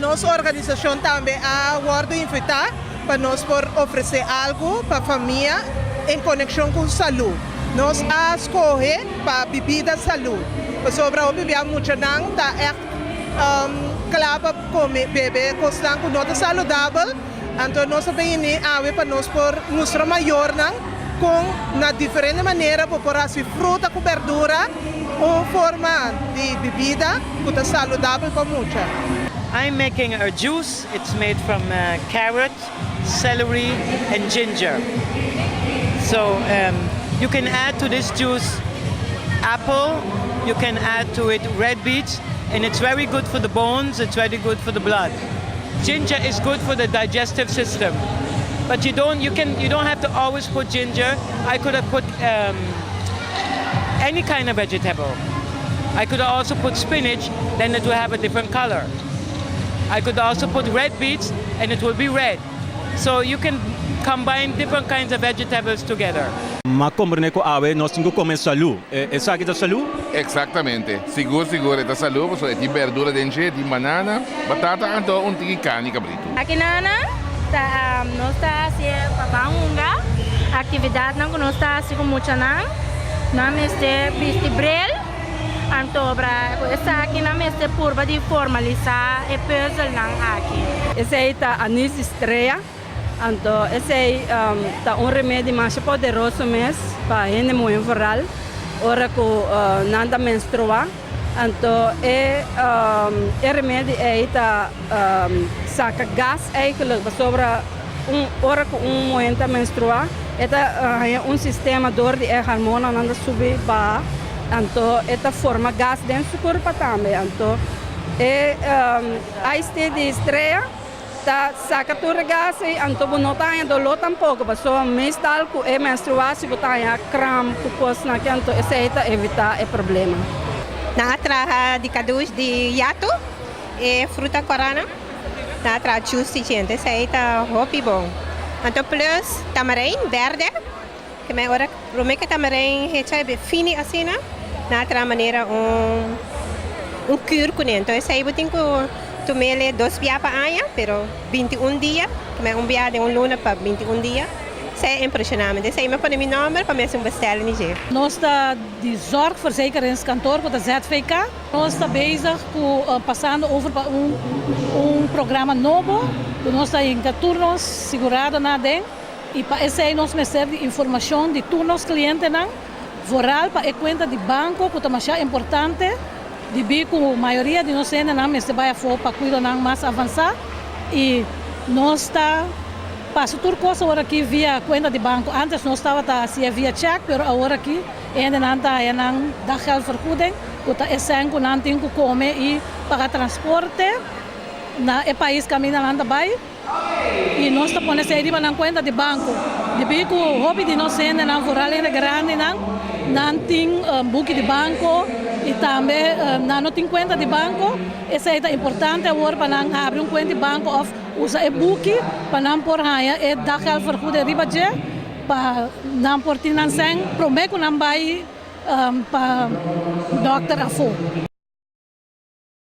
nossa organização também a guarda invitar para nós por oferecer algo para a família em conexão com Salu. Nós a escolher para bebida Salu. Sobre a bebida muito não tá claro para comer beber coisa com nota saudável. Então nós também para nós por mostrar maior não com na diferente maneira para pôr assim fruta com verdura ou forma de bebida que é saudável para muita. I'm making a juice. It's made from carrot, celery, and ginger. So you can add to this juice apple. You can add to it red beets, and it's very good for the bones. It's very good for the blood. Ginger is good for the digestive system, but you don't have to always put ginger. I could have put any kind of vegetable. I could also put spinach, then it will have a different color. I could also put red beets and it will be red. So you can combine different kinds of vegetables together. Ma comprende ko awe nós temos que comer salu. Essa aqui da salu? Exatamente. Seguro é da salu, porque tem verdura dentro, tem banana, batata, então tem carne cabrito. Aqui nós está fazendo papangunga, atividade não nós está fazendo muito não este vestibrel. Então, essa aqui não é purba de formalizar e puzzle não aqui. Esse aí tá anis estreia. Então, esse aí tá remédio mais poderoso mesmo para a gente muito viral. Ora que nada menstruar. Então, remédio aí tá saca gás eigenlijk sobre hora que momento menstruar. É sistema dor de hormona nanda subir ba. Então, esta forma gás dentro do corpo também. Então, a este de estreia, tá saca tudo gás e então não tem dolor tampouco, mas só mestal com a menstruação, botar cram, coisa naquilo, então esse aí tá evitar o problema. Na traha de caduz de yato e fruta corana, na traha juice gente, esse aí tá hopi bom. Então plus tamarim verde, que me ora romeca tamarim recebe fini assim, né? Na outra maneira cure com ele. Então esse aí eu tenho que tomar 2 dias para amanhã, pero 21 dias, que é dia de luna para 21 dias. Isso é impressionante. Esse aí me põe meu número para me bestellen in Niger. Nós está de zorgverzekeringskantoor com a ZVK. Nós está bezig com passando over para programa novo. Nós está em turnos segurado na den. E para esse aí nós recebemos informação de todos os clientes não. Vooral para a conta de banco, que é importante, de ver que a maioria de nós ainda vai para cuidar mais avançar e nós está passa tudo coisa agora aqui via conta de banco. Antes nós estava assim via cheque, mas agora aqui ainda não está dá geld vergoeding, que é sem que não tem que comer e pagar transporte na país que ainda vai. E nós estamos pondo na conta de banco. De ver que o hobby de nós ainda não rural ainda grande não tem book de banco e também não tem conta de banco. Isso é importante agora para não abrir conta de banco ou usar o book para não pôr e dar geld vergoeding riba para não pôr não sem prometo não vai para doctor afo.